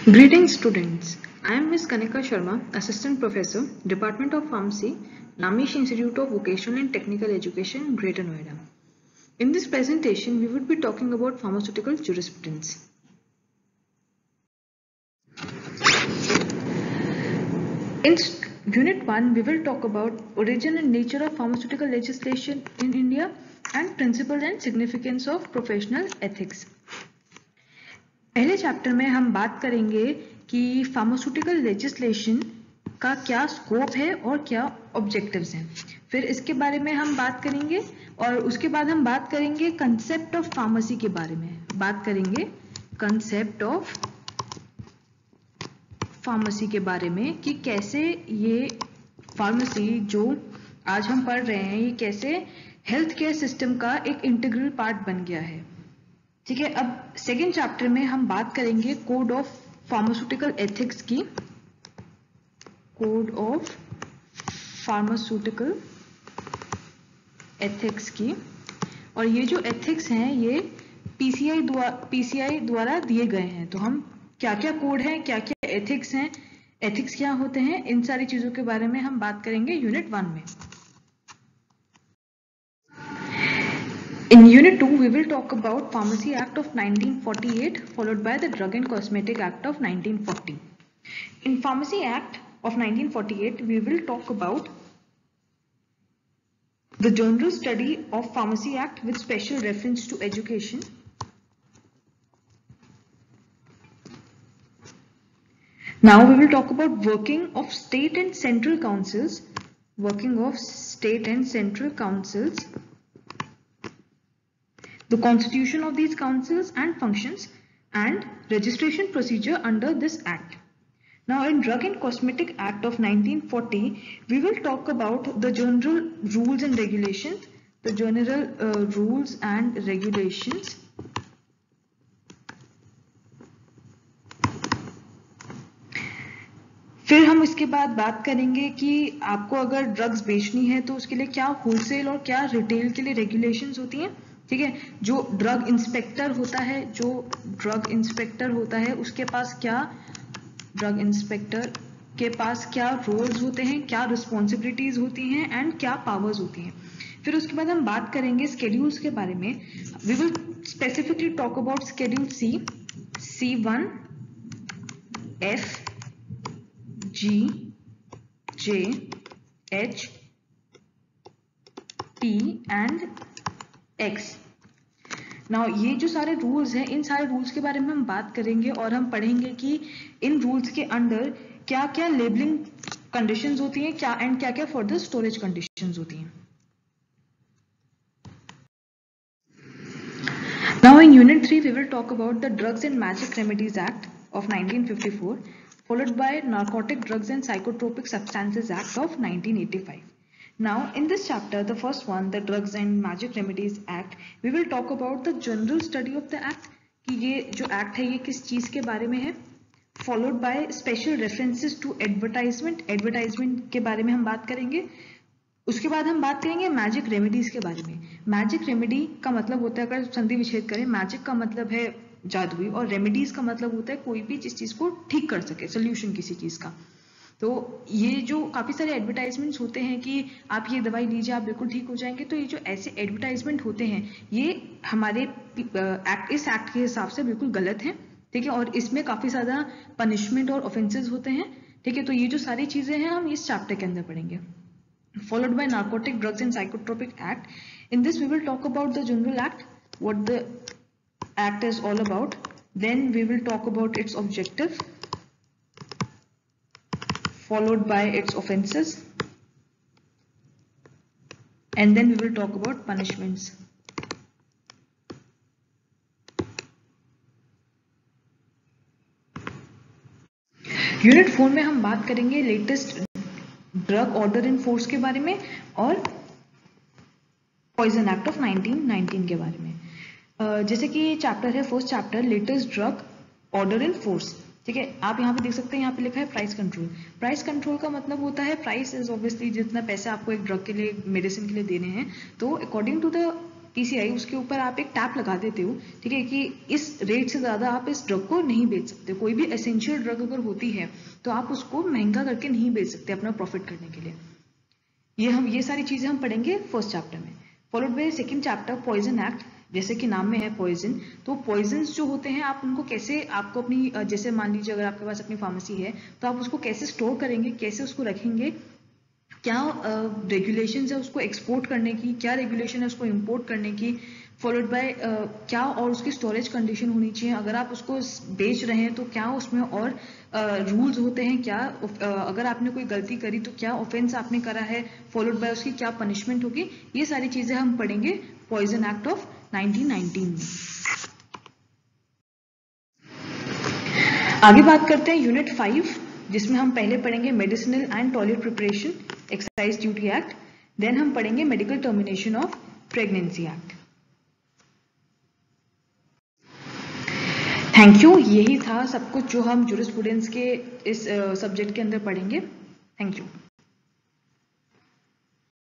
Greetings students, I am Ms. Kanika Sharma, Assistant Professor, Department of Pharmacy, Namish Institute of Vocational and Technical Education, Greater Noida. In this presentation, we would be talking about pharmaceutical jurisprudence. In Unit 1, we will talk about origin and nature of pharmaceutical legislation in India and principles and significance of professional ethics. पहले chapter में हम बात करेंगे कि pharmaceutical legislation का क्या scope है और क्या ऑब्जेक्टिव्स हैं। फिर इसके बारे में हम बात करेंगे और उसके बाद हम बात करेंगे कंसेप्ट ऑफ फार्मेसी के बारे में। बात करेंगे कंसेप्ट ऑफ फार्मेसी के बारे में कि कैसे ये फार्मेसी जो आज हम पढ़ रहे हैं ये कैसे हेल्थ केयर सिस्टम का एक इंटीग्रल पार्ट बन गया है। ठीक है, अब सेकेंड चैप्टर में हम बात करेंगे कोड ऑफ फार्मास्यूटिकल एथिक्स की। कोड ऑफ फार्मास्यूटिकल एथिक्स की, और ये जो एथिक्स हैं ये पीसीआई द्वारा दिए गए हैं। तो हम क्या क्या कोड हैं, क्या क्या एथिक्स हैं, एथिक्स क्या होते हैं, इन सारी चीजों के बारे में हम बात करेंगे यूनिट 1 में। In Unit 2, we will talk about Pharmacy Act of 1948 followed by the Drug and Cosmetic Act of 1940. In Pharmacy Act of 1948, we will talk about the General Study of Pharmacy Act with special reference to education. Now we will talk about working of state and central councils. Working of state and central councils, the constitution of these councils and functions, and registration procedure under this act. Now in Drug and Cosmetic Act of 1940, we will talk about the general rules and regulations, the general rules and regulations. फिर हम इसके बाद बात करेंगे कि आपको अगर drugs बेचनी है तो उसके लिए क्या होलसेल और क्या रिटेल के लिए रेगुलेशंस होती हैं। ठीक है, जो ड्रग इंस्पेक्टर होता है उसके पास क्या ड्रग इंस्पेक्टर के पास क्या रोल्स होते हैं, क्या रिस्पॉन्सिबिलिटीज होती हैं एंड क्या पावर्स होती हैं। फिर उसके बाद हम बात करेंगे स्केड्यूल्स के बारे में। We will specifically talk about schedule C, C1, F, G, J, H, T and X। Now ये जो सारे रूल्स हैं, इन सारे रूल्स के बारे में हम बात करेंगे और हम पढ़ेंगे कि इन रूल्स के अंदर क्या क्या लेबलिंग कंडीशंस होती हैं, क्या एंड क्या क्या फर्दर स्टोरेज कंडीशंस होती हैं। Now in unit 3 we will talk about the drugs and magic remedies act of 1954 followed by Narcotic Drugs and Psychotropic Substances Act of 1985. Now in this chapter, the first one, the Drugs and Magic Remedies Act, we will talk about the general study of the act कि ये जो act है ये किस चीज के बारे में है, followed by special references to advertisement के बारे में हम बात करेंगे। उसके बाद हम बात करेंगे मैजिक रेमेडीज के बारे में। मैजिक रेमेडी का मतलब होता है, अगर संधि विच्छेद करें, मैजिक का मतलब है जादुई और रेमेडीज का मतलब होता है कोई भी जिस चीज को ठीक कर सके, सोल्यूशन किसी चीज का। तो ये जो काफी सारे एडवर्टाइजमेंट्स होते हैं कि आप ये दवाई लीजिए आप बिल्कुल ठीक हो जाएंगे, तो ये जो ऐसे एडवर्टाइजमेंट होते हैं ये हमारे इस एक्ट के हिसाब से बिल्कुल गलत है। ठीक है, और इसमें काफी ज्यादा पनिशमेंट और ऑफेंसेस होते हैं। ठीक है, तो ये जो सारी चीजें हैं हम इस चैप्टर के अंदर पढ़ेंगे। Followed by Narcotic Drugs and Psychotropic Act. In this we will talk about the general act, what the act is all about. Then we will talk about its objective, followed by its offenses, and then we will talk about punishments. Unit 4 में हम बात करेंगे latest drug order in force के बारे में और poison act of 1919 के बारे में। जैसे कि ये चैप्टर है first chapter, latest drug order in force. ठीक है, आप यहाँ पे देख सकते हैं, यहाँ पे लिखा है प्राइस कंट्रोल। प्राइस कंट्रोल का मतलब होता है, प्राइस इज ऑब्वियसली जितना पैसे आपको एक ड्रग के लिए, मेडिसिन के लिए देने हैं, तो अकॉर्डिंग टू द PCI उसके ऊपर आप एक टैप लगा देते हो, ठीक है, कि इस रेट से ज़्यादा आप इस ड्रग को नहीं बेच सकते। कोई भी एसेंशियल ड्रग अगर होती है तो आप उसको महंगा करके नहीं बेच सकते अपना प्रॉफिट करने के लिए। ये सारी चीज़ें हम पढ़ेंगे फर्स्ट चैप्टर में। Followed by second chapter poison act, जैसे कि नाम में है पॉइजन, तो पॉइजन्स जो होते हैं आप उनको कैसे, आपको अपनी जैसे मान लीजिए अगर आपके पास अपनी फार्मेसी है तो आप उसको कैसे स्टोर करेंगे, कैसे उसको रखेंगे, क्या रेगुलेशंस है उसको एक्सपोर्ट करने की, क्या रेगुलेशन है उसको इंपोर्ट करने की, फॉलोड बाय क्या और उसकी स्टोरेज कंडीशन होनी चाहिए, अगर आप उसको बेच रहे हैं तो क्या उसमें और रूल्स होते हैं, क्या अगर आपने कोई गलती करी तो क्या ऑफेंस आपने करा है, फॉलोड बाय उसकी क्या पनिशमेंट होगी, ये सारी चीजें हम पढ़ेंगे पॉइजन एक्ट ऑफ 1919 में। आगे बात करते हैं यूनिट 5, जिसमें हम पहले पढ़ेंगे medicinal and toilet preparation excise duty act, then हम पढ़ेंगे medical termination of pregnancy act. Thank you, यही था सब कुछ जो हम जूरिस्प्रूडेंस के इस सब्जेक्ट के अंदर पढ़ेंगे। Thank you.